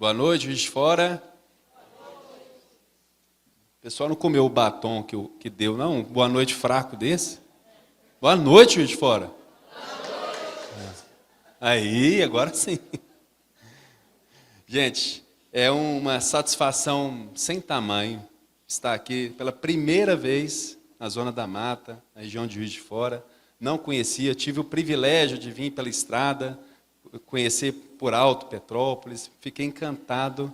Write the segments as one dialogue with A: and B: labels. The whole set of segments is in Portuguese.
A: Boa noite, Juiz de Fora. O pessoal não comeu o batom que deu, não? Boa noite fraco desse. Boa noite, Juiz de Fora. Aí, agora sim. Gente, é uma satisfação sem tamanho estar aqui pela primeira vez na Zona da Mata, na região de Juiz de Fora. Não conhecia, tive o privilégio de vir pela estrada, conhecer por alto Petrópolis, fiquei encantado.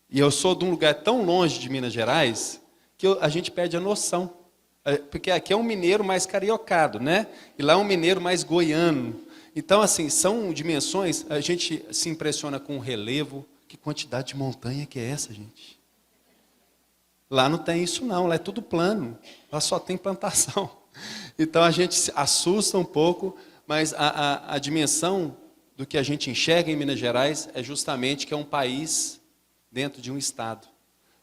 A: E eu sou de um lugar tão longe de Minas Gerais que a gente perde a noção. Porque aqui é um mineiro mais cariocado, né? E lá é um mineiro mais goiano. Então, assim, são dimensões, a gente se impressiona com o relevo. Que quantidade de montanha que é essa, gente? Lá não tem isso não, lá é tudo plano. Lá só tem plantação. Então a gente se assusta um pouco, mas a dimensão do que a gente enxerga em Minas Gerais é justamente que é um país dentro de um estado.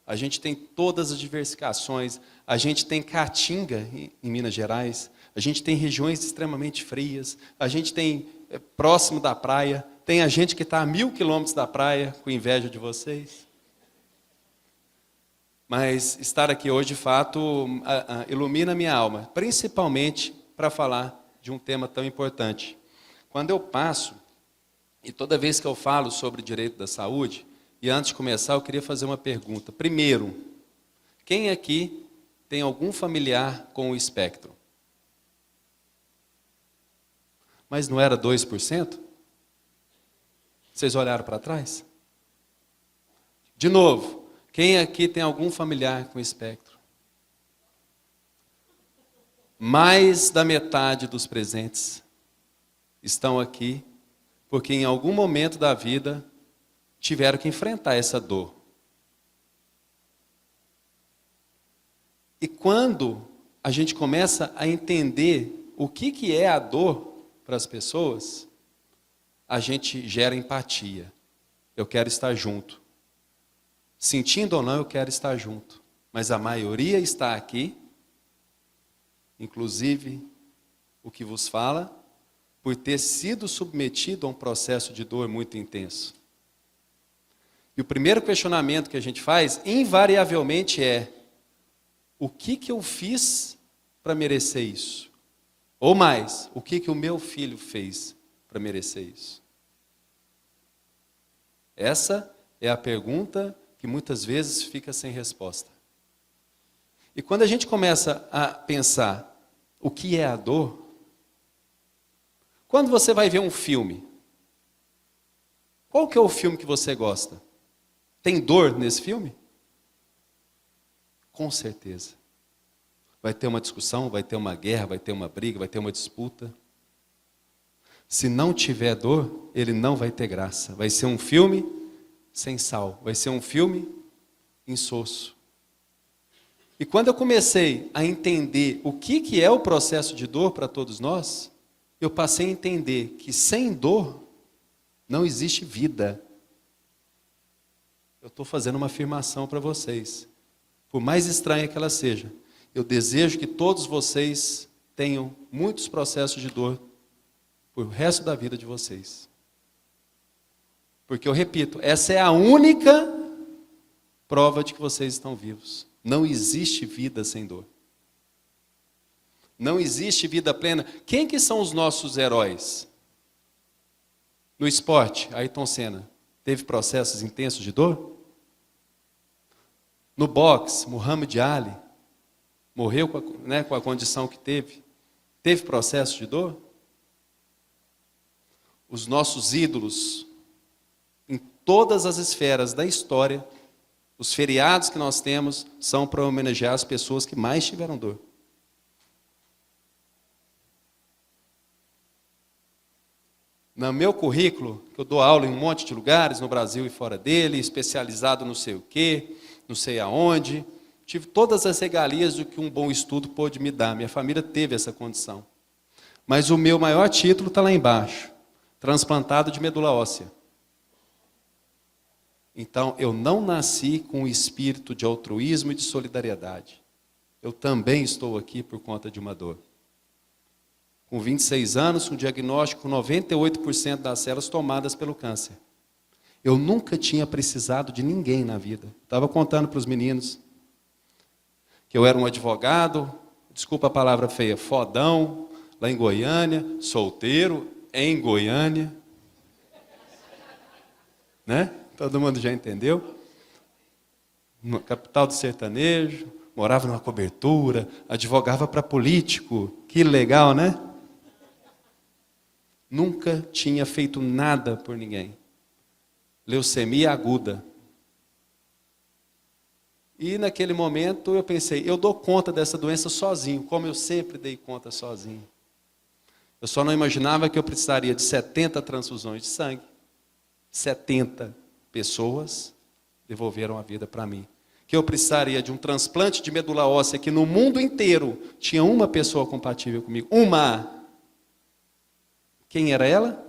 A: A gente tem todas as diversificações, a gente tem caatinga em Minas Gerais, a gente tem regiões extremamente frias, a gente tem próximo da praia, tem a gente que está a 1000 quilômetros da praia, com inveja de vocês. Mas estar aqui hoje, de fato, ilumina a minha alma, principalmente para falar de um tema tão importante. Quando eu passo, e toda vez que eu falo sobre direito da saúde, e antes de começar eu queria fazer uma pergunta. Primeiro, quem aqui tem algum familiar com o espectro? Mas não era 2%? Vocês olharam para trás? De novo, quem aqui tem algum familiar com espectro? Mais da metade dos presentes estão aqui porque em algum momento da vida tiveram que enfrentar essa dor. E quando a gente começa a entender o que é a dor para as pessoas, a gente gera empatia. Eu quero estar junto. Sentindo ou não, eu quero estar junto. Mas a maioria está aqui, inclusive o que vos fala, por ter sido submetido a um processo de dor muito intenso. E o primeiro questionamento que a gente faz, invariavelmente, é: o que eu fiz para merecer isso? Ou mais, o que o meu filho fez para merecer isso? Essa é a pergunta que muitas vezes fica sem resposta. E quando a gente começa a pensar o que é a dor, quando você vai ver um filme, qual que é o filme que você gosta? Tem dor nesse filme? Com certeza. Vai ter uma discussão, vai ter uma guerra, vai ter uma briga, vai ter uma disputa. Se não tiver dor, ele não vai ter graça. Vai ser um filme sem sal. Vai ser um filme insosso. E quando eu comecei a entender o que é o processo de dor para todos nós, eu passei a entender que sem dor não existe vida. Eu estou fazendo uma afirmação para vocês. Por mais estranha que ela seja, eu desejo que todos vocês tenham muitos processos de dor por o resto da vida de vocês. Porque eu repito, essa é a única prova de que vocês estão vivos. Não existe vida sem dor. Não existe vida plena. Quem que são os nossos heróis? No esporte, Ayrton Senna teve processos intensos de dor? No boxe, Muhammad Ali morreu com a condição que teve. Teve processo de dor? Os nossos ídolos, em todas as esferas da história, os feriados que nós temos são para homenagear as pessoas que mais tiveram dor. No meu currículo, que eu dou aula em um monte de lugares, no Brasil e fora dele, especializado não sei o quê, não sei aonde, tive todas as regalias do que um bom estudo pôde me dar. Minha família teve essa condição. Mas o meu maior título está lá embaixo, transplantado de medula óssea. Então, eu não nasci com o espírito de altruísmo e de solidariedade. Eu também estou aqui por conta de uma dor. Com 26 anos, com diagnóstico com 98% das células tomadas pelo câncer. Eu nunca tinha precisado de ninguém na vida. Estava contando para os meninos que eu era um advogado, desculpa a palavra feia, fodão, lá em Goiânia, solteiro, em Goiânia. Né? Todo mundo já entendeu? Na capital do sertanejo, morava numa cobertura, advogava para político. Que legal, né? Nunca tinha feito nada por ninguém. Leucemia aguda. E naquele momento eu pensei, eu dou conta dessa doença sozinho, como eu sempre dei conta sozinho. Eu só não imaginava que eu precisaria de 70 transfusões de sangue. 70 pessoas devolveram a vida para mim. Que eu precisaria de um transplante de medula óssea, que no mundo inteiro tinha uma pessoa compatível comigo. Uma! Quem era ela?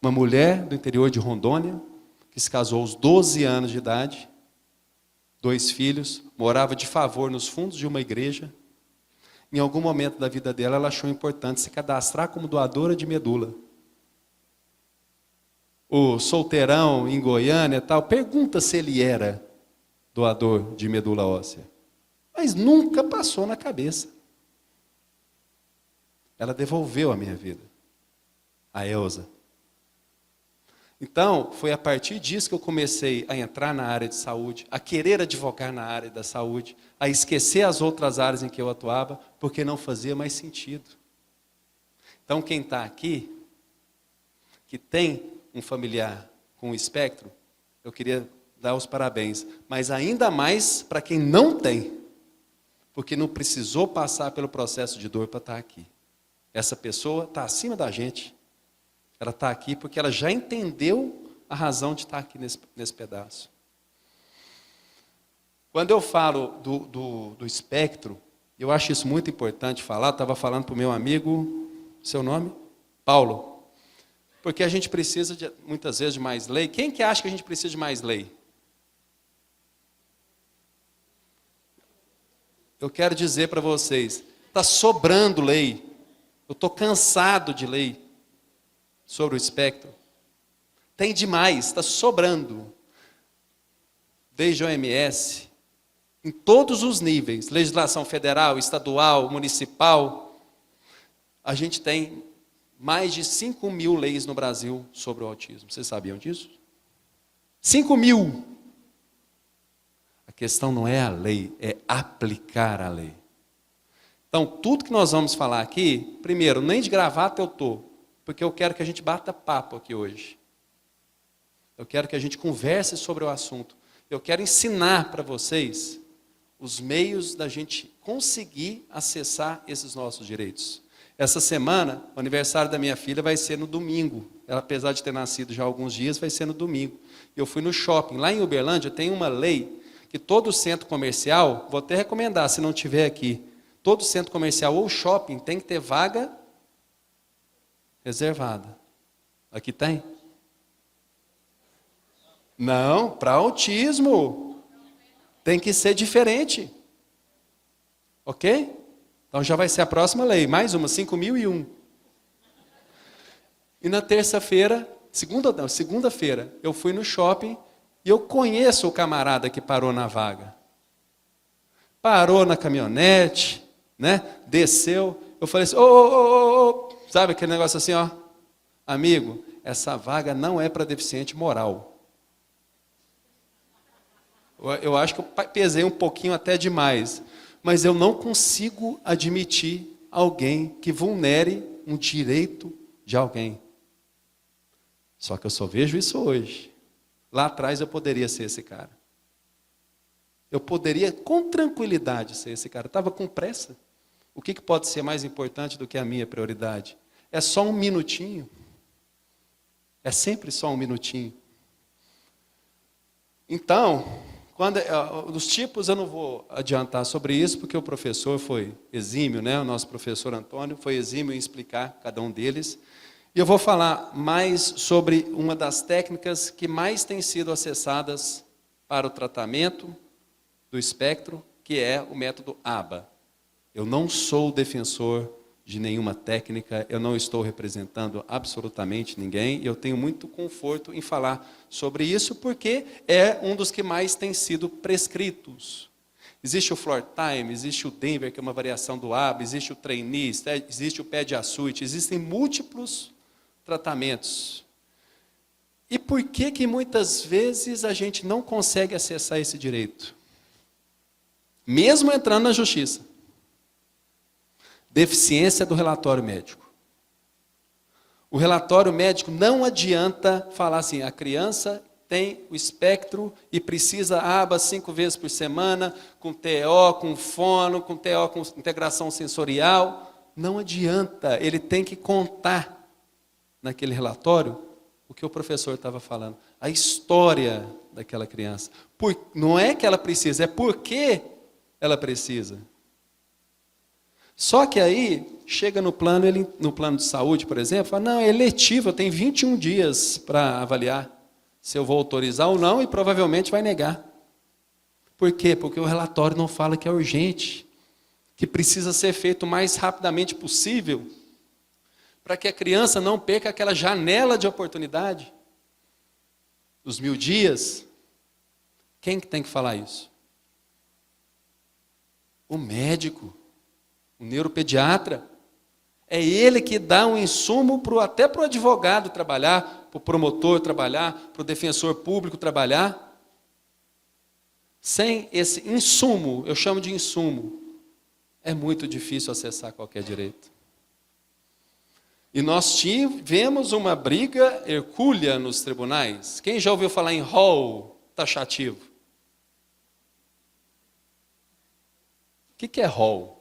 A: Uma mulher do interior de Rondônia, que se casou aos 12 anos de idade, 2 filhos, morava de favor nos fundos de uma igreja. Em algum momento da vida dela, ela achou importante se cadastrar como doadora de medula. O solteirão em Goiânia e tal, pergunta se ele era doador de medula óssea. Mas nunca passou na cabeça. Ela devolveu a minha vida, a Elza. Então, foi a partir disso que eu comecei a entrar na área de saúde, a querer advogar na área da saúde, a esquecer as outras áreas em que eu atuava, porque não fazia mais sentido. Então, quem está aqui, que tem um familiar com espectro, eu queria dar os parabéns, mas ainda mais para quem não tem, porque não precisou passar pelo processo de dor para estar aqui. Essa pessoa está acima da gente. Ela está aqui porque ela já entendeu a razão de estar aqui nesse pedaço. Quando eu falo do espectro, eu acho isso muito importante falar. Estava falando para o meu amigo, seu nome? Paulo. Porque a gente precisa, muitas vezes, de mais lei. Quem que acha que a gente precisa de mais lei? Eu quero dizer para vocês, está sobrando lei. Eu estou cansado de lei sobre o espectro. Tem demais, está sobrando. Desde a OMS, em todos os níveis, legislação federal, estadual, municipal, a gente tem mais de 5.000 leis no Brasil sobre o autismo. Vocês sabiam disso? 5.000! A questão não é a lei, é aplicar a lei. Então, tudo que nós vamos falar aqui, primeiro, nem de gravata eu estou, porque eu quero que a gente bata papo aqui hoje. Eu quero que a gente converse sobre o assunto. Eu quero ensinar para vocês os meios da gente conseguir acessar esses nossos direitos. Essa semana, o aniversário da minha filha vai ser no domingo. Ela, apesar de ter nascido já há alguns dias, vai ser no domingo. Eu fui no shopping. Lá em Uberlândia tem uma lei que todo centro comercial, vou até recomendar, se não tiver aqui, todo centro comercial ou shopping tem que ter vaga reservada. Aqui tem? Não, para autismo. Tem que ser diferente. Ok? Então já vai ser a próxima lei. Mais uma, 5.001. E na terça-feira, segunda-feira, eu fui no shopping e eu conheço o camarada que parou na vaga. Parou na caminhonete, né? Desceu. Eu falei assim, ô. Sabe aquele negócio assim, ó? Amigo, essa vaga não é para deficiente moral. Eu acho que eu pesei um pouquinho até demais. Mas eu não consigo admitir alguém que vulnere um direito de alguém. Só que eu só vejo isso hoje. Lá atrás eu poderia ser esse cara. Eu poderia com tranquilidade ser esse cara. Eu estava com pressa. O que pode ser mais importante do que a minha prioridade? É só um minutinho. É sempre só um minutinho. Então, os tipos eu não vou adiantar sobre isso, porque o professor foi exímio, né? O nosso professor Antônio foi exímio em explicar cada um deles. E eu vou falar mais sobre uma das técnicas que mais têm sido acessadas para o tratamento do espectro, que é o método ABA. Eu não sou defensor de nenhuma técnica, eu não estou representando absolutamente ninguém, eu tenho muito conforto em falar sobre isso, porque é um dos que mais tem sido prescritos. Existe o floor time, existe o Denver, que é uma variação do ABA, existe o trainee, existe o PED-ASUIT, existem múltiplos tratamentos. E por que que muitas vezes a gente não consegue acessar esse direito? Mesmo entrando na justiça. Deficiência do relatório médico. O relatório médico não adianta falar assim, a criança tem o espectro e precisa aba 5 vezes por semana, com TO, com fono, com TO, com integração sensorial. Não adianta, ele tem que contar naquele relatório o que o professor estava falando, a história daquela criança. Não é que ela precisa, é porque ela precisa. Só que aí, chega no plano de saúde, por exemplo, fala, não, é eletivo, eu tenho 21 dias para avaliar se eu vou autorizar ou não, e provavelmente vai negar. Por quê? Porque o relatório não fala que é urgente, que precisa ser feito o mais rapidamente possível, para que a criança não perca aquela janela de oportunidade. Os 1000 dias, quem que tem que falar isso? O médico, o neuropediatra. É ele que dá um insumo até para o advogado trabalhar, para o promotor trabalhar, para o defensor público trabalhar. Sem esse insumo, eu chamo de insumo, é muito difícil acessar qualquer direito. E nós tivemos uma briga hercúlea nos tribunais. Quem já ouviu falar em rol taxativo? O que é rol?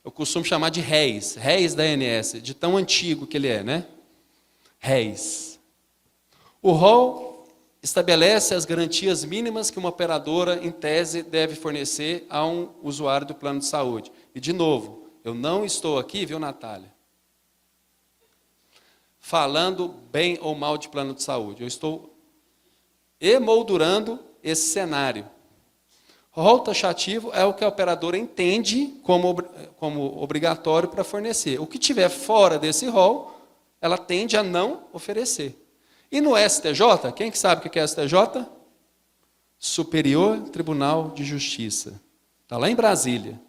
A: Eu costumo chamar de réis da ANS, de tão antigo que ele é, né? Réis. O rol estabelece as garantias mínimas que uma operadora, em tese, deve fornecer a um usuário do plano de saúde. E, de novo, eu não estou aqui, viu, Natália, falando bem ou mal de plano de saúde. Eu estou emoldurando esse cenário. Rol taxativo é o que a operadora entende como obrigatório para fornecer. O que tiver fora desse rol, ela tende a não oferecer. E no STJ, quem que sabe o que é STJ? Superior Tribunal de Justiça. Está lá em Brasília.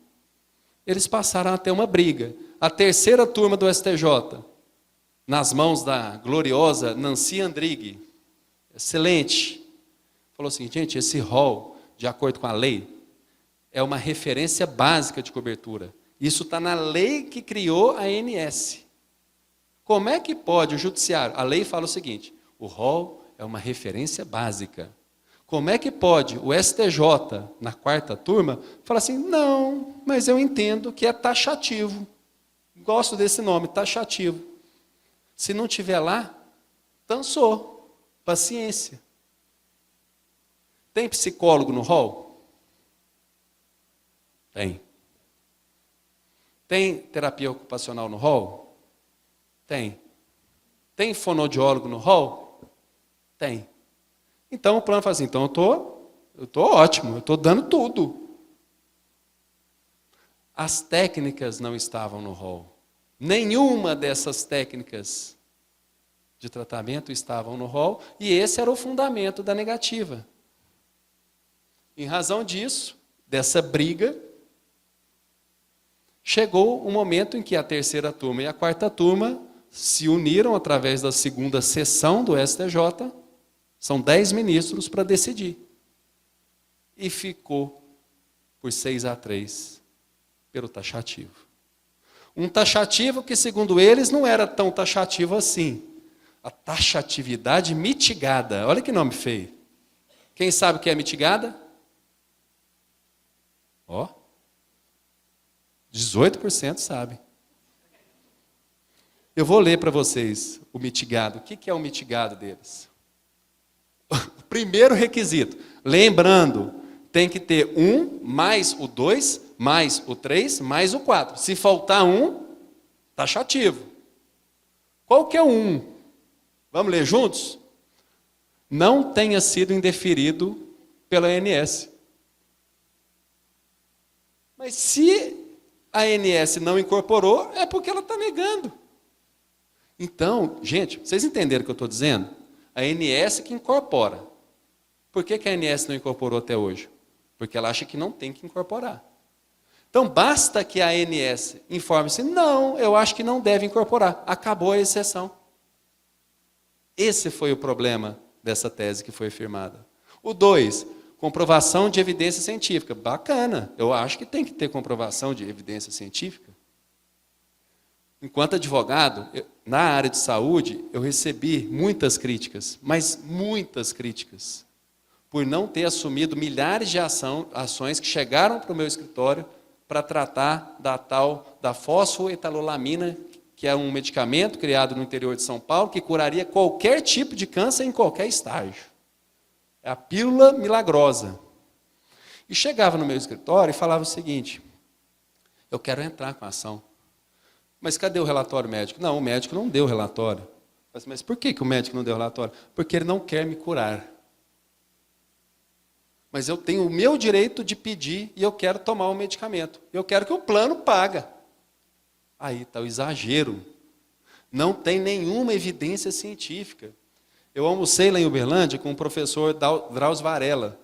A: Eles passaram a ter uma briga. A terceira turma do STJ, nas mãos da gloriosa Nancy Andrighi, excelente, falou assim, gente, esse rol, de acordo com a lei, é uma referência básica de cobertura. Isso está na lei que criou a ANS. Como é que pode o judiciário? A lei fala o seguinte, o rol é uma referência básica. Como é que pode o STJ, na quarta turma, falar assim, não, mas eu entendo que é taxativo. Gosto desse nome, taxativo. Se não tiver lá, dançou. Paciência. Tem psicólogo no rol? Tem. Tem terapia ocupacional no rol? Tem. Tem fonoaudiólogo no rol? Tem. Então o plano fala assim, então eu tô ótimo, eu estou dando tudo. As técnicas não estavam no rol. Nenhuma dessas técnicas de tratamento estavam no rol, e esse era o fundamento da negativa. Em razão disso, dessa briga, chegou o momento em que a terceira turma e a quarta turma se uniram através da segunda sessão do STJ, são 10 ministros para decidir. E ficou por 6-3 pelo taxativo. Um taxativo que, segundo eles, não era tão taxativo assim. A taxatividade mitigada. Olha que nome feio. Quem sabe o que é mitigada? Ó, 18% sabe. Eu vou ler para vocês o mitigado. O que é o mitigado deles? O primeiro requisito, lembrando, tem que ter 1 mais o 2 mais o 3 mais o 4. Se faltar 1, taxativo. Qual que é o 1? Vamos ler juntos? Não tenha sido indeferido pela ANS. Mas se A ANS não incorporou, é porque ela está negando. Então, gente, vocês entenderam o que eu estou dizendo? A ANS que incorpora. Por que a ANS não incorporou até hoje? Porque ela acha que não tem que incorporar. Então, basta que a ANS informe-se, não, eu acho que não deve incorporar. Acabou a exceção. Esse foi o problema dessa tese que foi firmada. O 2, comprovação de evidência científica. Bacana, eu acho que tem que ter comprovação de evidência científica. Enquanto advogado, na área de saúde, eu recebi muitas críticas, mas muitas críticas, por não ter assumido milhares de ações que chegaram para o meu escritório para tratar da fosfoetanolamina, que é um medicamento criado no interior de São Paulo, que curaria qualquer tipo de câncer em qualquer estágio. É a pílula milagrosa. E chegava no meu escritório e falava o seguinte, eu quero entrar com a ação. Mas cadê o relatório médico? Não, o médico não deu relatório. Mas por que o médico não deu relatório? Porque ele não quer me curar. Mas eu tenho o meu direito de pedir e eu quero tomar o medicamento. Eu quero que o plano paga. Aí está o exagero. Não tem nenhuma evidência científica. Eu almocei lá em Uberlândia com o professor Drauzio Varela.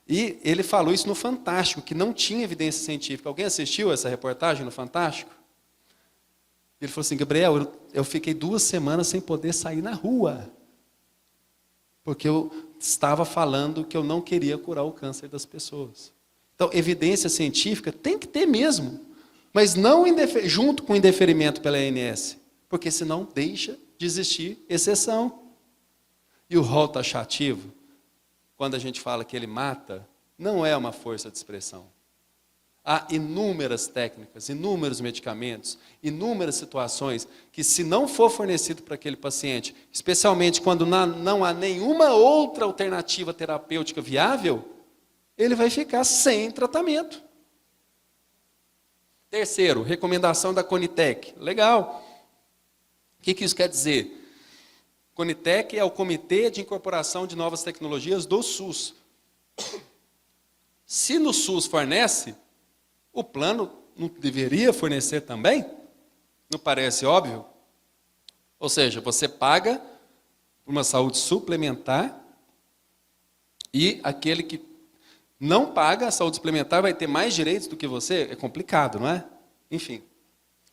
A: E ele falou isso no Fantástico, que não tinha evidência científica. Alguém assistiu essa reportagem no Fantástico? Ele falou assim, Gabriel, eu fiquei 2 semanas sem poder sair na rua. Porque eu estava falando que eu não queria curar o câncer das pessoas. Então, evidência científica tem que ter mesmo, mas não junto com o indeferimento pela ANS, porque senão deixa de existir exceção. E o rol taxativo, quando a gente fala que ele mata, não é uma força de expressão. Há inúmeras técnicas, inúmeros medicamentos, inúmeras situações que, se não for fornecido para aquele paciente, especialmente quando não há nenhuma outra alternativa terapêutica viável, ele vai ficar sem tratamento. Terceiro, recomendação da Conitec. Legal. O que isso quer dizer? Conitec é o Comitê de Incorporação de Novas Tecnologias do SUS. Se no SUS fornece, o plano não deveria fornecer também? Não parece óbvio? Ou seja, você paga por uma saúde suplementar e aquele que não paga a saúde suplementar vai ter mais direitos do que você? É complicado, não é? Enfim.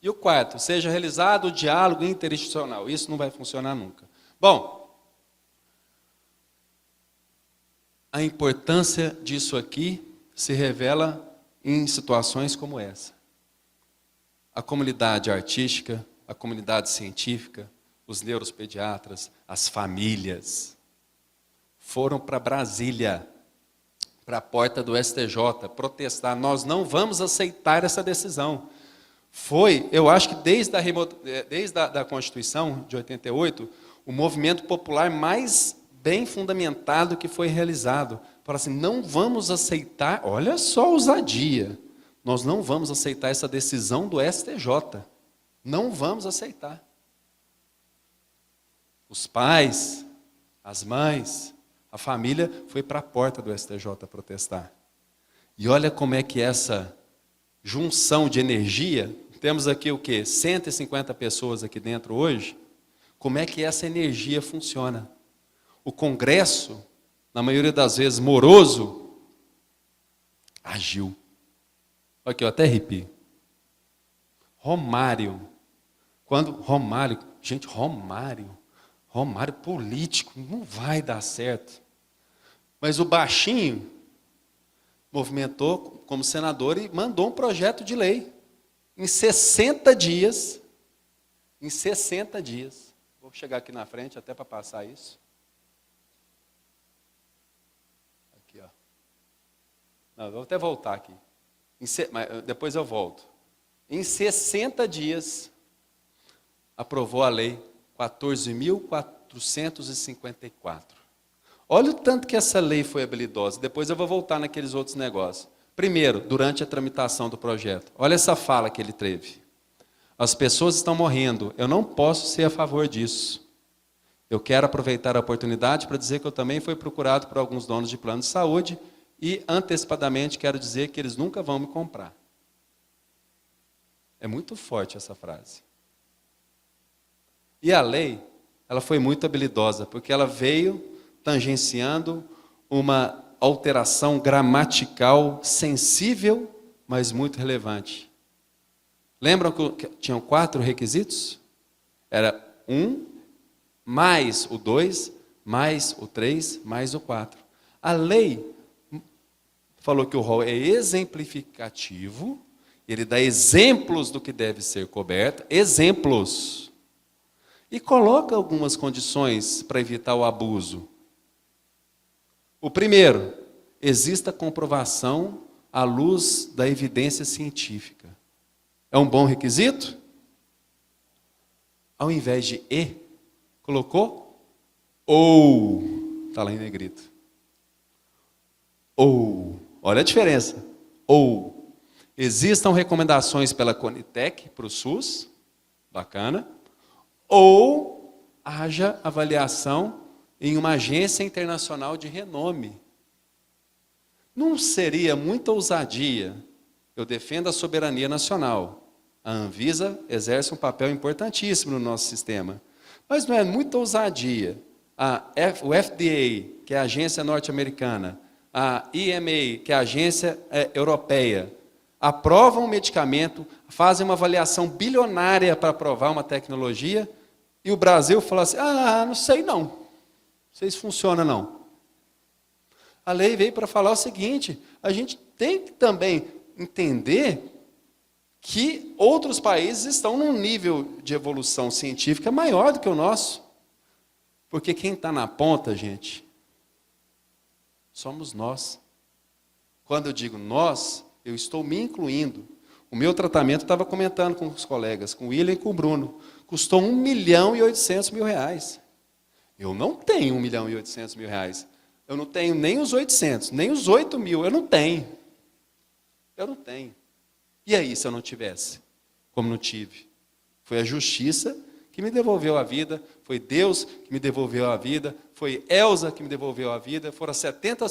A: E o 4, seja realizado o diálogo interinstitucional. Isso não vai funcionar nunca. Bom, a importância disso aqui se revela em situações como essa. A comunidade artística, a comunidade científica, os neuropediatras, as famílias, foram para Brasília, para a porta do STJ, protestar. Nós não vamos aceitar essa decisão. Foi, eu acho que desde a Constituição de 88, o movimento popular mais bem fundamentado que foi realizado. Fala assim, não vamos aceitar, olha só a ousadia, nós não vamos aceitar essa decisão do STJ. Não vamos aceitar. Os pais, as mães, a família foi para a porta do STJ protestar. E olha como é que essa junção de energia, temos aqui o quê? 150 pessoas aqui dentro hoje, como é que essa energia funciona? O Congresso, na maioria das vezes moroso, agiu. Aqui, eu até arrepio. Romário político, não vai dar certo. Mas o baixinho movimentou como senador e mandou um projeto de lei. Em 60 dias, vou chegar aqui na frente até para passar isso. Aqui, ó. Não, vou até voltar aqui. Mas depois eu volto. Em 60 dias, aprovou a lei 14.454. Olha o tanto que essa lei foi habilidosa. Depois eu vou voltar naqueles outros negócios. Primeiro, durante a tramitação do projeto. Olha essa fala que ele teve. As pessoas estão morrendo. Eu não posso ser a favor disso. Eu quero aproveitar a oportunidade para dizer que eu também fui procurado por alguns donos de plano de saúde e, antecipadamente, quero dizer que eles nunca vão me comprar. É muito forte essa frase. E a lei, ela foi muito habilidosa, porque ela veio tangenciando uma alteração gramatical sensível, mas muito relevante. Lembram que tinham 4 requisitos? Era 1, mais o 2, mais o 3, mais o 4. A lei falou que o rol é exemplificativo, ele dá exemplos do que deve ser coberto, exemplos. E coloca algumas condições para evitar o abuso. O primeiro, exista comprovação à luz da evidência científica. É um bom requisito? Ao invés de e, colocou ou. Está lá em negrito. Ou. Olha a diferença. Ou. Existam recomendações pela Conitec para o SUS. Bacana. Ou haja avaliação em uma agência internacional de renome. Não seria muita ousadia? Eu defendo a soberania nacional. A Anvisa exerce um papel importantíssimo no nosso sistema. Mas não é muita ousadia. O FDA, que é a agência norte-americana, a EMA, que é a agência europeia, aprovam um medicamento, fazem uma avaliação bilionária para aprovar uma tecnologia, e o Brasil fala assim, não sei não, não sei se funciona não. A lei veio para falar o seguinte, a gente tem que também entender que outros países estão num nível de evolução científica maior do que o nosso. Porque quem está na ponta, gente, somos nós. Quando eu digo nós, eu estou me incluindo. O meu tratamento, estava comentando com os colegas, com o William e com o Bruno, custou R$1.800.000. Eu não tenho R$1.800.000. Eu não tenho nem os 800, nem os 8.000, eu não tenho. Eu não tenho. E aí, se eu não tivesse? Como não tive? Foi a justiça que me devolveu a vida, foi Deus que me devolveu a vida, foi Elza que me devolveu a vida, foram 70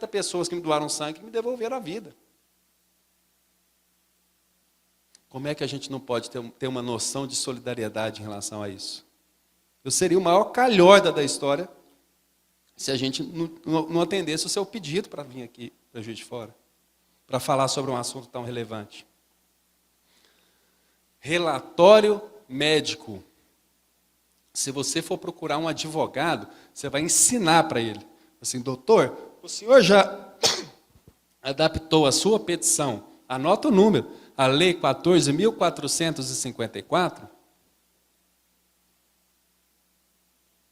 A: pessoas que me doaram sangue que me devolveram a vida. Como é que a gente não pode ter uma noção de solidariedade em relação a isso? Eu seria o maior calhorda da história se a gente não atendesse o seu pedido para vir aqui para Juiz de Fora, para falar sobre um assunto tão relevante. Relatório médico. Se você for procurar um advogado, você vai ensinar para ele. Assim, doutor, o senhor já adaptou a sua petição, anota o número, a Lei 14.454,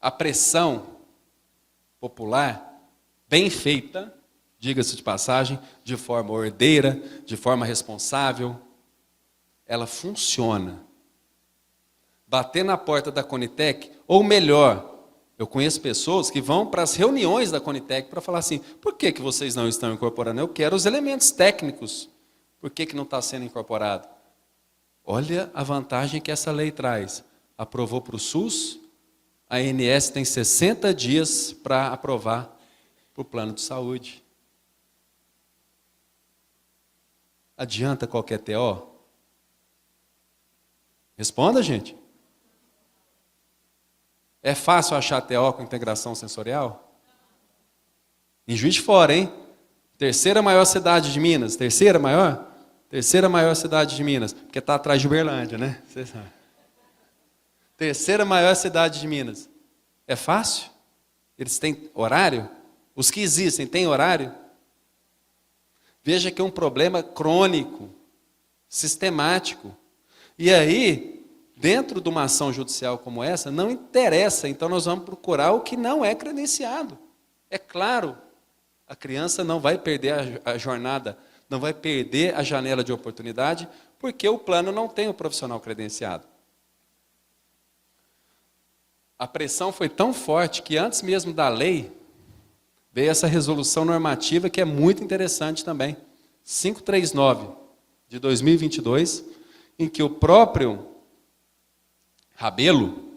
A: a pressão popular, bem feita, diga-se de passagem, de forma ordeira, de forma responsável, ela funciona. Bater na porta da Conitec, ou melhor, eu conheço pessoas que vão para as reuniões da Conitec para falar assim, por que vocês não estão incorporando? Eu quero os elementos técnicos. Por que não está sendo incorporado? Olha a vantagem que essa lei traz. Aprovou para o SUS, a ANS tem 60 dias para aprovar para o plano de saúde. Adianta qualquer TO? Responda, gente. É fácil achar TO com integração sensorial? Em Juiz de Fora, hein? Terceira maior cidade de Minas. Terceira maior? Terceira maior cidade de Minas. Porque está atrás de Uberlândia, né? Vocês sabem. Terceira maior cidade de Minas. É fácil? Eles têm horário? Os que existem têm horário? Veja que é um problema crônico, sistemático. E aí, dentro de uma ação judicial como essa, não interessa. Então nós vamos procurar o que não é credenciado. É claro, a criança não vai perder a jornada, não vai perder a janela de oportunidade, porque o plano não tem o profissional credenciado. A pressão foi tão forte que antes mesmo da lei, veio essa resolução normativa que é muito interessante também. 539 de 2022, em que o próprio Rabelo,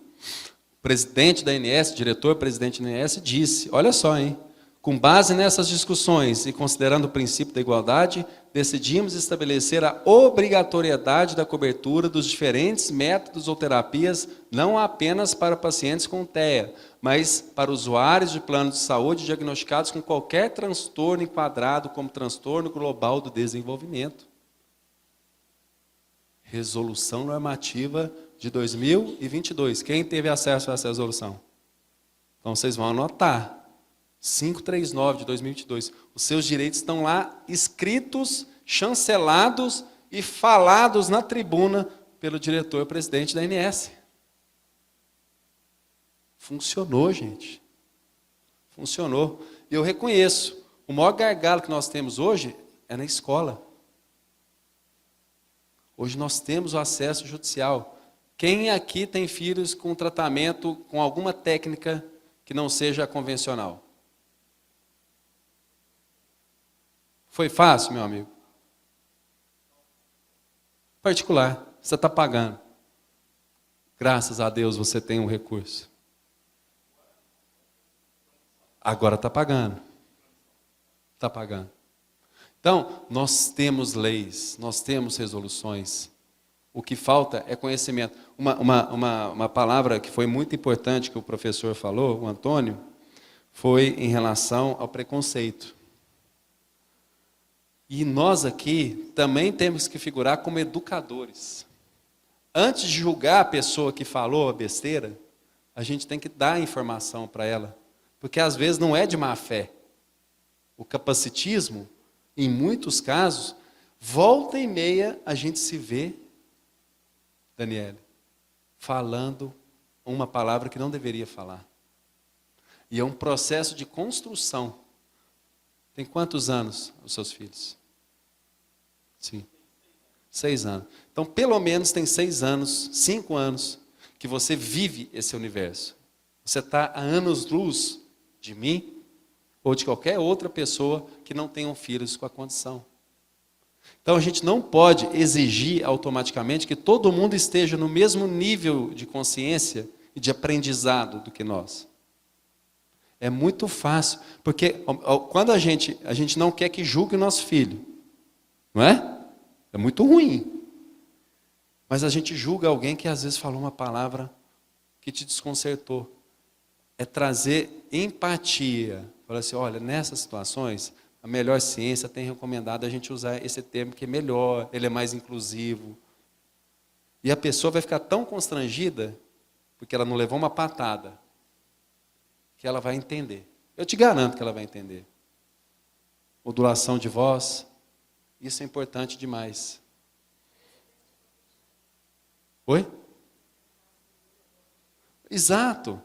A: presidente da ANS, diretor-presidente da ANS, disse, olha só, hein, com base nessas discussões e considerando o princípio da igualdade, decidimos estabelecer a obrigatoriedade da cobertura dos diferentes métodos ou terapias, não apenas para pacientes com TEA, mas para usuários de planos de saúde diagnosticados com qualquer transtorno enquadrado como transtorno global do desenvolvimento. Resolução normativa de 2022. Quem teve acesso a essa resolução? Então vocês vão anotar. 539 de 2022. Os seus direitos estão lá escritos, chancelados e falados na tribuna pelo diretor-presidente da ANS. Funcionou, gente. Funcionou. E eu reconheço, o maior gargalo que nós temos hoje é na escola. Hoje nós temos o acesso judicial. Quem aqui tem filhos com tratamento com alguma técnica que não seja convencional? Foi fácil, meu amigo? Particular, você está pagando. Graças a Deus você tem um recurso. Agora está pagando. Está pagando. Então, nós temos leis, nós temos resoluções. O que falta é conhecimento. Uma palavra que foi muito importante que o professor falou, o Antônio, foi em relação ao preconceito. E nós aqui também temos que figurar como educadores. Antes de julgar a pessoa que falou a besteira, a gente tem que dar informação para ela. Porque às vezes não é de má fé. O capacitismo, em muitos casos, volta e meia a gente se vê, Daniele, falando uma palavra que não deveria falar. E é um processo de construção. Tem quantos anos os seus filhos? Sim. 6 anos. Então, pelo menos tem 6 anos, 5 anos, que você vive esse universo. Você está a anos-luz de mim ou de qualquer outra pessoa que não tenha filhos com a condição. Então, a gente não pode exigir automaticamente que todo mundo esteja no mesmo nível de consciência e de aprendizado do que nós. É muito fácil, porque quando a gente não quer que julgue o nosso filho, não é? É muito ruim. Mas a gente julga alguém que às vezes falou uma palavra que te desconcertou. É trazer empatia. Falar assim, olha, nessas situações, a melhor ciência tem recomendado a gente usar esse termo que é melhor, ele é mais inclusivo. E a pessoa vai ficar tão constrangida, porque ela não levou uma patada, que ela vai entender. Eu te garanto que ela vai entender. Modulação de voz, isso é importante demais. Oi? Exato.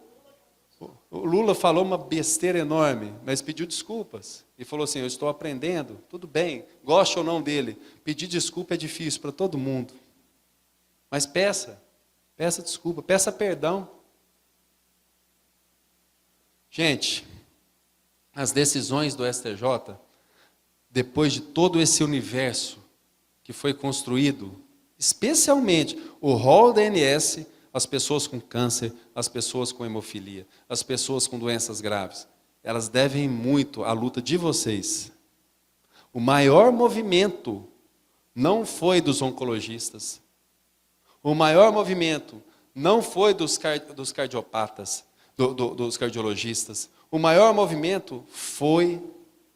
A: O Lula falou uma besteira enorme, mas pediu desculpas. E falou assim, eu estou aprendendo, tudo bem, goste ou não dele. Pedir desculpa é difícil para todo mundo. Mas peça desculpa, peça perdão. Gente, as decisões do STJ, depois de todo esse universo que foi construído, especialmente o rol da ANS, as pessoas com câncer, as pessoas com hemofilia, as pessoas com doenças graves, elas devem muito à luta de vocês. O maior movimento não foi dos oncologistas. O maior movimento não foi dos cardiopatas, dos cardiologistas. O maior movimento foi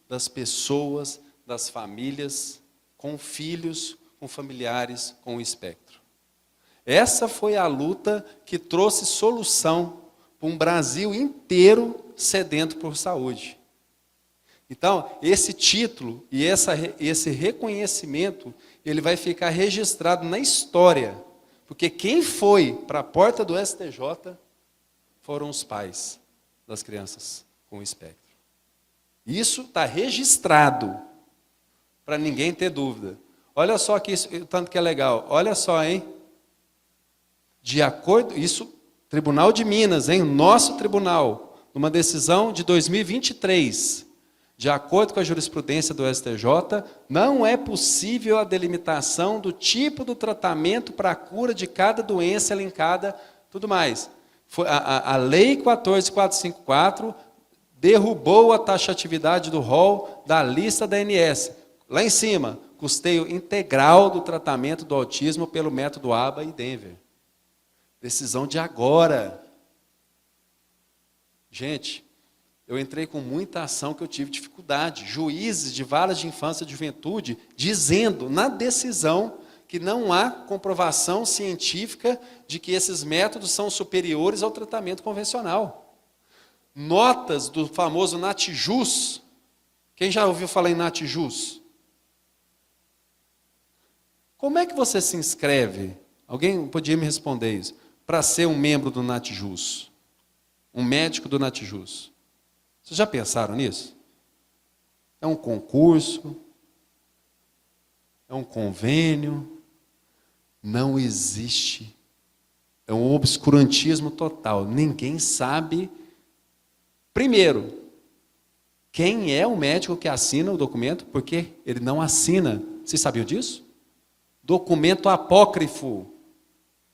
A: das pessoas, das famílias, com filhos, com familiares, com o espectro. Essa foi a luta que trouxe solução para um Brasil inteiro sedento por saúde. Então, esse título e esse reconhecimento, ele vai ficar registrado na história, porque quem foi para a porta do STJ foram os pais das crianças com espectro. Isso está registrado, para ninguém ter dúvida. Olha só que isso, tanto que é legal. Olha só, hein? De acordo, isso, Tribunal de Minas, hein? Nosso tribunal, numa decisão de 2023, de acordo com a jurisprudência do STJ, não é possível a delimitação do tipo do tratamento para a cura de cada doença elencada, tudo mais. A Lei 14.454 derrubou a taxatividade do rol da lista da ANS. Lá em cima, custeio integral do tratamento do autismo pelo método ABA e Denver. Decisão de agora. Gente, eu entrei com muita ação que eu tive dificuldade. Juízes de varas de infância e de juventude dizendo na decisão que não há comprovação científica de que esses métodos são superiores ao tratamento convencional. Notas do famoso Natjuz. Quem já ouviu falar em Natjuz? Como é que você se inscreve? Alguém podia me responder isso? Para ser um membro do Natjuz. Um médico do Natjuz. Vocês já pensaram nisso? É um concurso? É um convênio? Não existe. É um obscurantismo total. Ninguém sabe, primeiro, quem é o médico que assina o documento, porque ele não assina. Vocês sabiam disso? Documento apócrifo,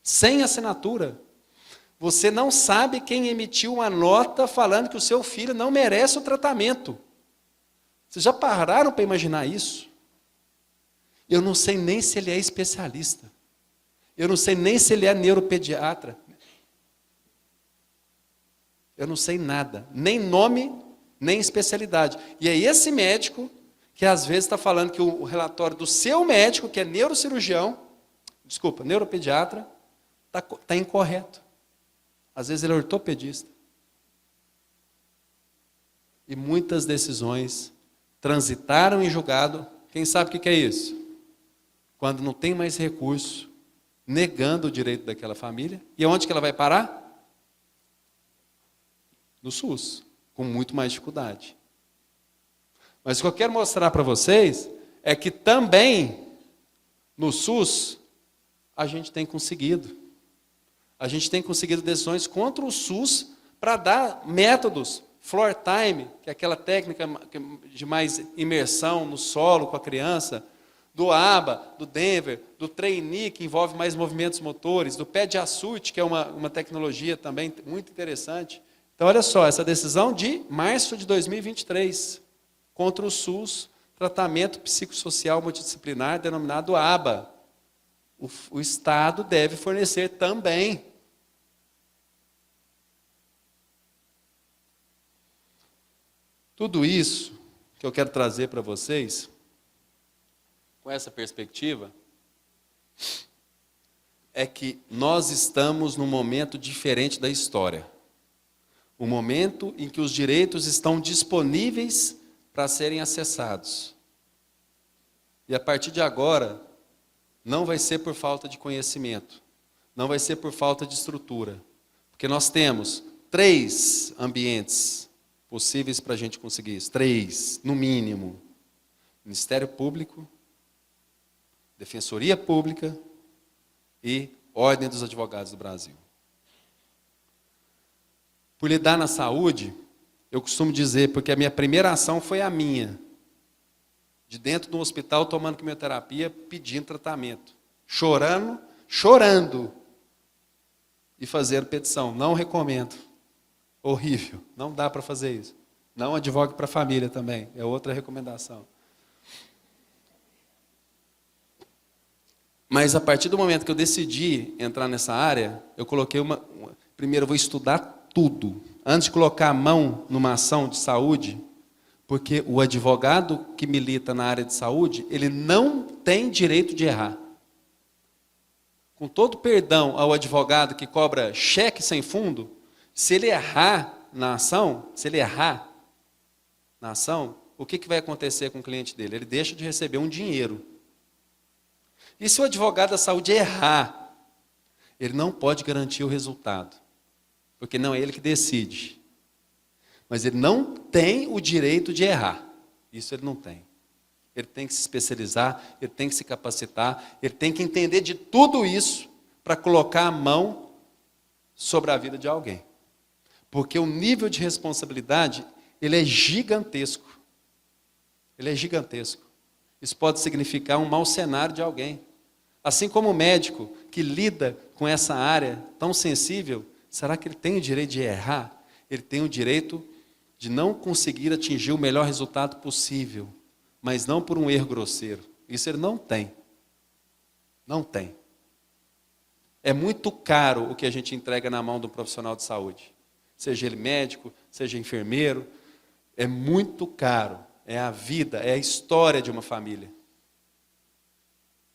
A: sem assinatura. Você não sabe quem emitiu uma nota falando que o seu filho não merece o tratamento. Vocês já pararam para imaginar isso? Eu não sei nem se ele é especialista. Eu não sei nem se ele é neuropediatra. Eu não sei nada, nem nome, nem especialidade. E é esse médico que às vezes está falando que o relatório do seu médico, que é neuropediatra, está incorreto. Às vezes ele é ortopedista. E muitas decisões transitaram em julgado. Quem sabe o que é isso? Quando não tem mais recurso, negando o direito daquela família. E onde que ela vai parar? No SUS, com muito mais dificuldade. Mas o que eu quero mostrar para vocês é que também no SUS a gente tem conseguido. A gente tem conseguido decisões contra o SUS para dar métodos, floor time, que é aquela técnica de mais imersão no solo com a criança, do ABA, do Denver, do Trainee, que envolve mais movimentos motores, do PEDASUT, que é uma tecnologia também muito interessante. Então, olha só, essa decisão de março de 2023, contra o SUS, tratamento psicossocial multidisciplinar, denominado ABA. O Estado deve fornecer também. Tudo isso que eu quero trazer para vocês, com essa perspectiva, é que nós estamos num momento diferente da história. Um momento em que os direitos estão disponíveis para serem acessados. E a partir de agora, não vai ser por falta de conhecimento, não vai ser por falta de estrutura, porque nós temos 3 ambientes possíveis para a gente conseguir isso, 3, no mínimo: Ministério Público, Defensoria Pública e Ordem dos Advogados do Brasil. Por lidar na saúde, eu costumo dizer, porque a minha primeira ação foi a minha, de dentro do hospital, tomando quimioterapia, pedindo tratamento, chorando, e fazendo petição. Não recomendo. Horrível. Não dá para fazer isso. Não advogue para a família também. É outra recomendação. Mas a partir do momento que eu decidi entrar nessa área, eu coloquei primeiro eu vou estudar tudo. Antes de colocar a mão numa ação de saúde, porque o advogado que milita na área de saúde, ele não tem direito de errar. Com todo perdão ao advogado que cobra cheque sem fundo, se ele errar na ação, o que vai acontecer com o cliente dele? Ele deixa de receber um dinheiro. E se o advogado da saúde errar, ele não pode garantir o resultado, porque não é ele que decide. Mas ele não tem o direito de errar. Isso ele não tem. Ele tem que se especializar, ele tem que se capacitar, ele tem que entender de tudo isso para colocar a mão sobre a vida de alguém. Porque o nível de responsabilidade, ele é gigantesco. Ele é gigantesco. Isso pode significar um mau cenário de alguém. Assim como o médico que lida com essa área tão sensível, será que ele tem o direito de errar? Ele tem o direito de não conseguir atingir o melhor resultado possível, mas não por um erro grosseiro. Isso ele não tem. Não tem. É muito caro o que a gente entrega na mão de um profissional de saúde. Seja ele médico, seja enfermeiro. É muito caro. É a vida, é a história de uma família.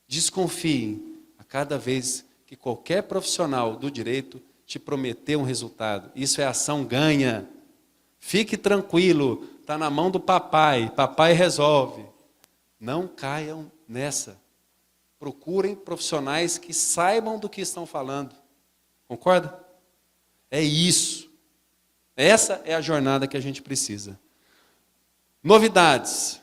A: Desconfiem a cada vez que qualquer profissional do direito te prometer um resultado. Isso é ação ganha. Fique tranquilo, está na mão do papai. Papai resolve. Não caiam nessa. Procurem profissionais que saibam do que estão falando. Concorda? É isso. Essa é a jornada que a gente precisa. Novidades.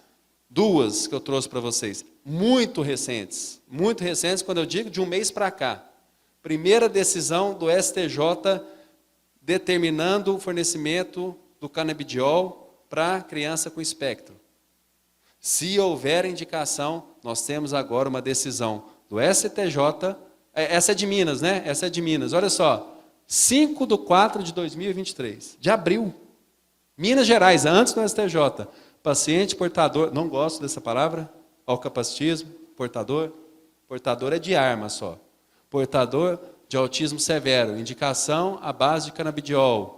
A: 2 que eu trouxe para vocês. Muito recentes. Muito recentes, quando eu digo de um mês para cá. Primeira decisão do STJ determinando o fornecimento do canabidiol para criança com espectro. Se houver indicação, nós temos agora uma decisão do STJ, essa é de Minas, né? Essa é de Minas, olha só, 5/4/2023, de abril, Minas Gerais, antes do STJ, paciente portador, não gosto dessa palavra, ao capacitismo, portador é de arma só, portador de autismo severo, indicação à base de canabidiol,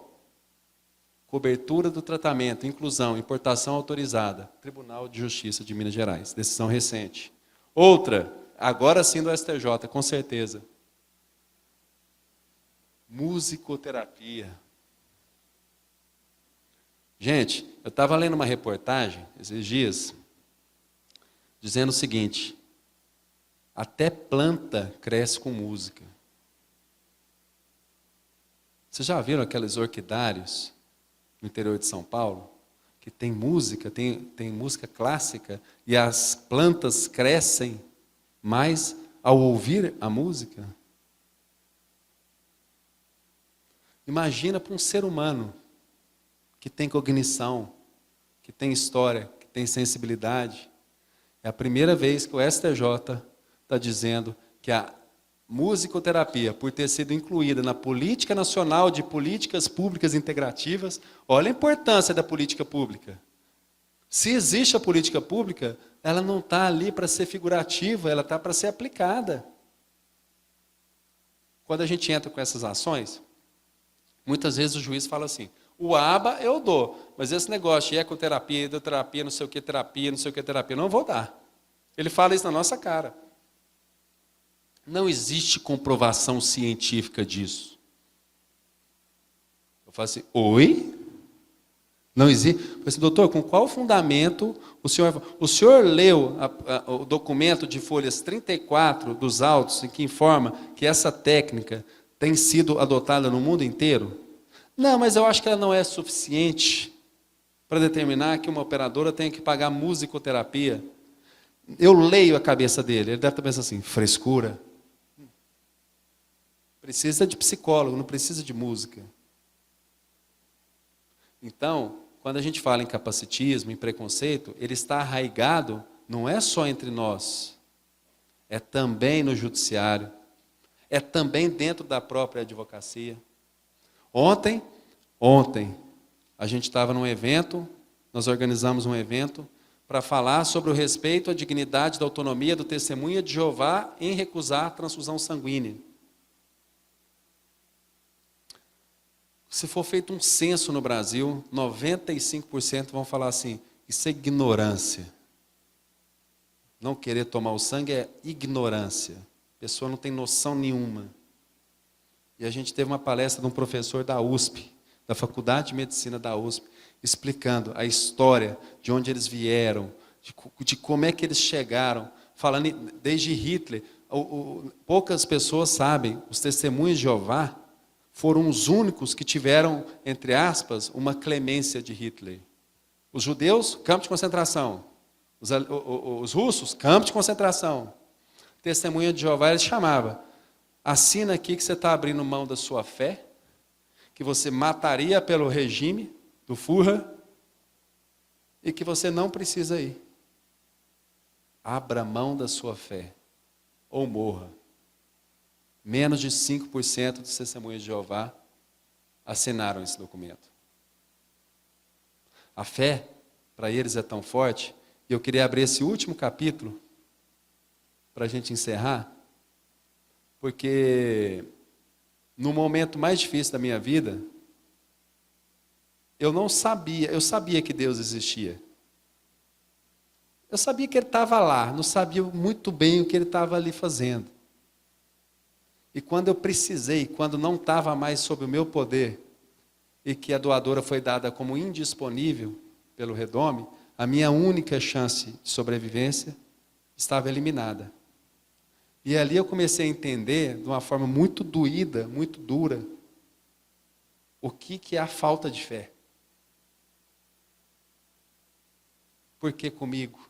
A: cobertura do tratamento, inclusão, importação autorizada. Tribunal de Justiça de Minas Gerais. Decisão recente. Outra, agora sim do STJ, com certeza. Musicoterapia. Gente, eu estava lendo uma reportagem esses dias, dizendo o seguinte: até planta cresce com música. Vocês já viram aqueles orquidários no interior de São Paulo, que tem música, tem música clássica, e as plantas crescem mais ao ouvir a música? Imagina para um ser humano que tem cognição, que tem história, que tem sensibilidade. É a primeira vez que o STJ está dizendo que a musicoterapia, por ter sido incluída na Política Nacional de Políticas Públicas Integrativas, olha a importância da política pública. Se existe a política pública, ela não está ali para ser figurativa, ela está para ser aplicada. Quando a gente entra com essas ações, muitas vezes o juiz fala assim: o ABA eu dou, mas esse negócio de ecoterapia, hidroterapia, não sei o que terapia, não vou dar. Ele fala isso na nossa cara. Não existe comprovação científica disso. Eu falo assim: oi? Não existe? Eu falo assim: doutor, com qual fundamento o senhor leu o documento de folhas 34 dos autos em que informa que essa técnica tem sido adotada no mundo inteiro? Não, mas eu acho que ela não é suficiente para determinar que uma operadora tenha que pagar musicoterapia. Eu leio a cabeça dele, ele deve estar pensando assim: frescura. Precisa de psicólogo, não precisa de música. Então, quando a gente fala em capacitismo, em preconceito, ele está arraigado, não é só entre nós, é também no judiciário, é também dentro da própria advocacia. Ontem, a gente estava num evento, nós organizamos um evento para falar sobre o respeito à dignidade da autonomia do testemunha de Jeová em recusar a transfusão sanguínea. Se for feito um censo no Brasil, 95% vão falar assim: isso é ignorância. Não querer tomar o sangue é ignorância. A pessoa não tem noção nenhuma. E a gente teve uma palestra de um professor da USP, da Faculdade de Medicina da USP, explicando a história de onde eles vieram, de como é que eles chegaram, falando desde Hitler. Poucas pessoas sabem, os testemunhos de Jeová foram os únicos que tiveram, entre aspas, uma clemência de Hitler. Os judeus, campo de concentração. Os russos, campo de concentração. Testemunha de Jeová, ele chamava: assina aqui que você está abrindo mão da sua fé, que você mataria pelo regime do Führer e que você não precisa ir. Abra mão da sua fé ou morra. Menos de 5% dos testemunhos de Jeová assinaram esse documento. A fé, para eles, é tão forte. E eu queria abrir esse último capítulo para a gente encerrar, porque no momento mais difícil da minha vida, eu sabia que Deus existia. Eu sabia que Ele estava lá, não sabia muito bem o que Ele estava ali fazendo. E quando eu precisei, quando não estava mais sob o meu poder, e que a doadora foi dada como indisponível pelo Redome, a minha única chance de sobrevivência estava eliminada. E ali eu comecei a entender, de uma forma muito doída, muito dura, o que é a falta de fé. Por que comigo?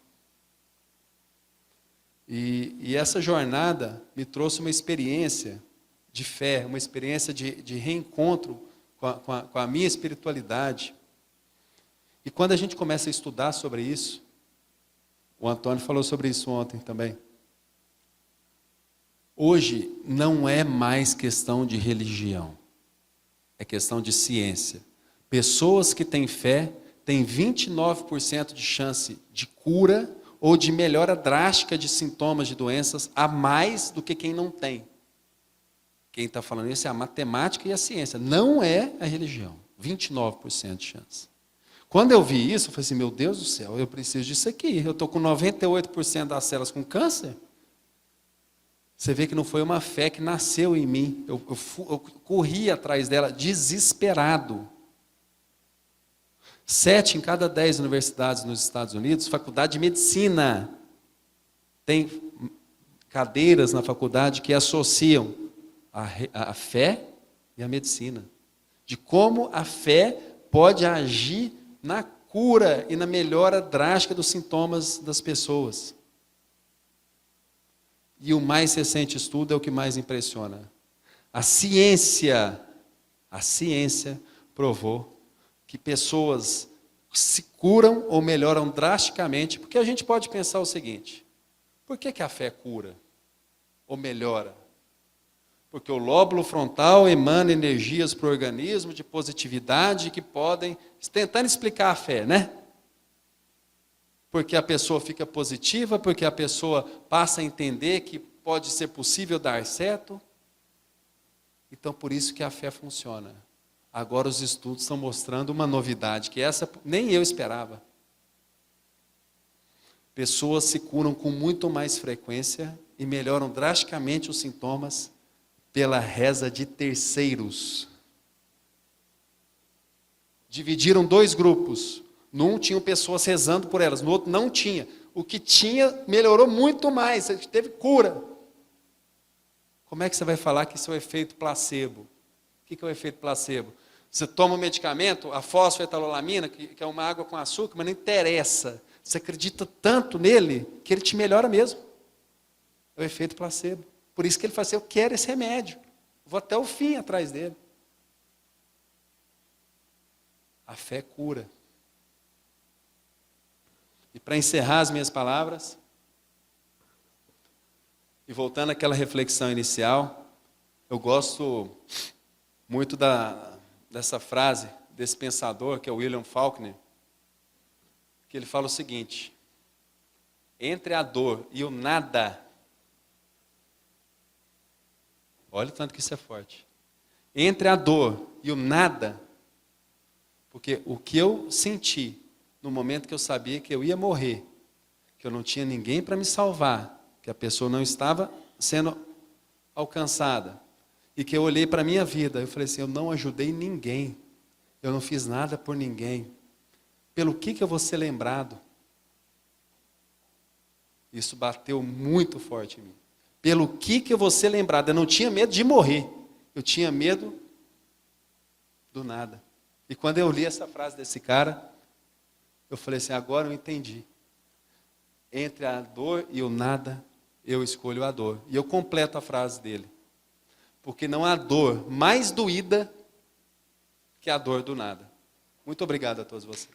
A: E essa jornada me trouxe uma experiência de fé, uma experiência de reencontro com a minha espiritualidade. E quando a gente começa a estudar sobre isso, o Antônio falou sobre isso ontem também. Hoje não é mais questão de religião, é questão de ciência. Pessoas que têm fé têm 29% de chance de cura ou de melhora drástica de sintomas de doenças a mais do que quem não tem. Quem está falando isso é a matemática e a ciência, não é a religião. 29% de chance. Quando eu vi isso, eu falei assim, meu Deus do céu, eu preciso disso aqui. Eu estou com 98% das células com câncer. Você vê que não foi uma fé que nasceu em mim. Eu corri atrás dela desesperado. 7 em cada 10 universidades nos Estados Unidos, faculdade de medicina, tem cadeiras na faculdade que associam a fé e a medicina. De como a fé pode agir na cura e na melhora drástica dos sintomas das pessoas. E o mais recente estudo é o que mais impressiona. A ciência provou que pessoas se curam ou melhoram drasticamente, porque a gente pode pensar o seguinte, por que a fé cura ou melhora? Porque o lóbulo frontal emana energias para o organismo de positividade que podem, tentando explicar a fé, né? Porque a pessoa fica positiva, porque a pessoa passa a entender que pode ser possível dar certo. Então, por isso que a fé funciona. Agora os estudos estão mostrando uma novidade, que essa nem eu esperava. Pessoas se curam com muito mais frequência e melhoram drasticamente os sintomas pela reza de terceiros. Dividiram 2 grupos. Num tinham pessoas rezando por elas, no outro não tinha. O que tinha melhorou muito mais, teve cura. Como é que você vai falar que isso é o efeito placebo? O que é o efeito placebo? Você toma um medicamento, a fosfetanolamina, que é uma água com açúcar, mas não interessa. Você acredita tanto nele que ele te melhora mesmo. É o efeito placebo. Por isso que ele fala assim, eu quero esse remédio. Vou até o fim atrás dele. A fé cura. E para encerrar as minhas palavras, e voltando àquela reflexão inicial, eu gosto muito dessa frase, desse pensador, que é o William Faulkner, que ele fala o seguinte, entre a dor e o nada, olha o tanto que isso é forte, entre a dor e o nada, porque o que eu senti no momento que eu sabia que eu ia morrer, que eu não tinha ninguém para me salvar, que a pessoa não estava sendo alcançada, e que eu olhei para a minha vida, eu falei assim, eu não ajudei ninguém, eu não fiz nada por ninguém, pelo que eu vou ser lembrado? Isso bateu muito forte em mim. Pelo que eu vou ser lembrado? Eu não tinha medo de morrer, eu tinha medo do nada. E quando eu li essa frase desse cara, eu falei assim, agora eu entendi. Entre a dor e o nada, eu escolho a dor. E eu completo a frase dele. Porque não há dor mais doída que a dor do nada. Muito obrigado a todos vocês.